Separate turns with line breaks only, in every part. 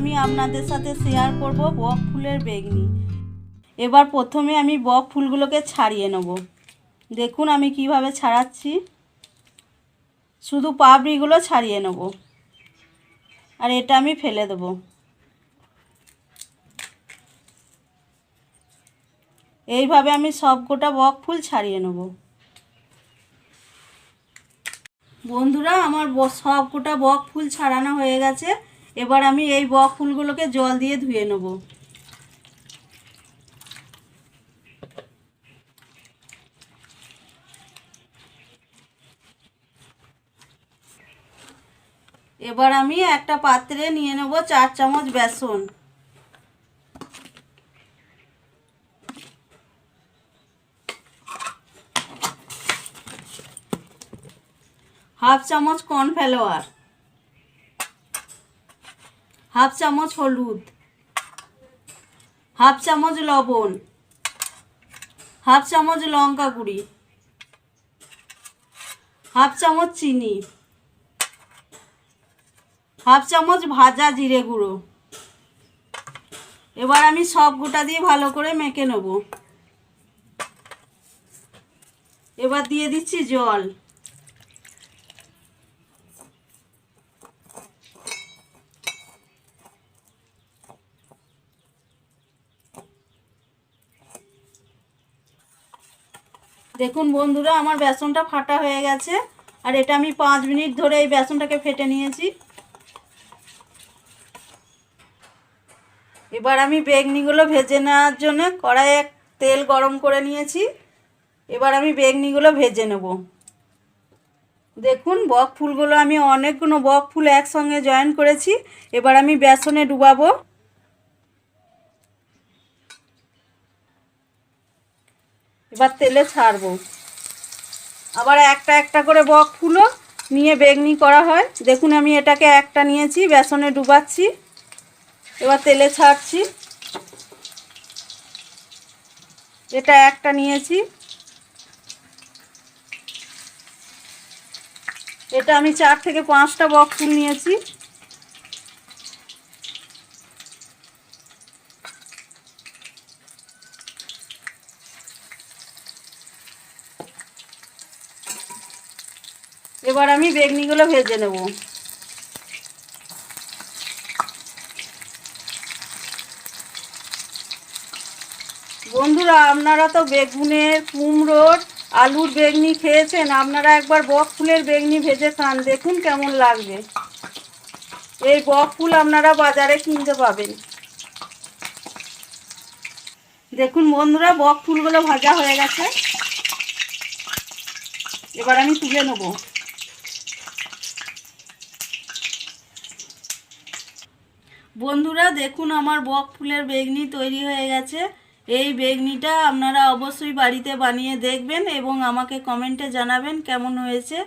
আমি আপনাদের সাথে শেয়ার করব বক ফুলের বেগনি। এবার প্রথমে আমি বক ফুলগুলোকে ছাড়িয়ে নেব। দেখুন আমি কিভাবে ছাড়াচ্ছি, শুধু পাপড়িগুলো ছাড়িয়ে নেব আর এটা আমি ফেলে দেব। এইভাবে আমি সবকটা বক ফুল ছাড়িয়ে নেব। বন্ধুরা আমার সবকটা বক ফুল ছাড়ানো হয়ে গেছে। এবার আমি এই বক ফুলগুলোকে জল দিয়ে ধুয়ে নেব। এবার আমি একটা পাত্রে নিয়ে নেব 4 চামচ বেসন, হাফ চামচ কর্নফ্লাওয়ার, হাফ চামচ হলুদ, হাফ চামচ লবণ, হাফ চামচ লঙ্কা গুঁড়ি, হাফ চামচ চিনি, হাফ চামচ ভাজা জিরে গুঁড়ো। এবার আমি সব গোটা দিয়ে ভালো করে মেখে নেব। এবার দিয়ে দিচ্ছি জল। দেখুন বন্ধুরা আমার বেসনটা ফাটা হয়ে গেছে আর এটা আমি 5 মিনিট ধরে এই বেসনটাকে ফেটে নিয়েছি। এবার আমি বেগনিগুলো ভেজে নেওয়ার জন্য কড়াইয়ে তেল গরম করে নিয়েছি। এবার আমি বেগনিগুলো ভেজে নেব। দেখুন বক ফুলগুলো আমি অনেকগুলো বক ফুল একসঙ্গে জয়েন করেছি। এবার আমি বেসনে ডুবাবো। এবার তেলে ছাড়বো। আবার একটা একটা করে বক ফুলও নিয়ে বেগনি করা হয়। দেখুন আমি এটাকে একটা নিয়েছি, বেসনে ডুবাচ্ছি, এবার তেলে ছাড়ছি। এটা একটা নিয়েছি, এটা আমি 4 থেকে 5টা বক ফুল নিয়েছি। এবার আমি বেগনিগুলো ভেজে নেব। বন্ধুরা আপনারা তো বেগুনের, কুমড়োর, আলুর বেগনি খেয়েছেন, আপনারা একবার বক ফুলের বেগনি ভেজে খান, দেখুন কেমন লাগবে। এই বক ফুল আপনারা বাজারে কিনতে পাবেন। দেখুন বন্ধুরা বক ফুলগুলো ভাজা হয়ে গেছে। এবার আমি তুলে নেব। বন্ধুরা দেখুন আমার বক ফুলের বেগনি তৈরি হয়ে গেছে। এই বেগনিটা আপনারা অবশ্যই বাড়িতে বানিয়ে দেখবেন এবং আমাকে কমেন্টে জানাবেন কেমন হয়েছে।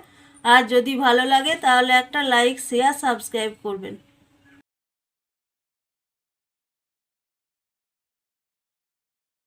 আর যদি ভালো লাগে তাহলে একটা লাইক, শেয়ার, সাবস্ক্রাইব করবেন।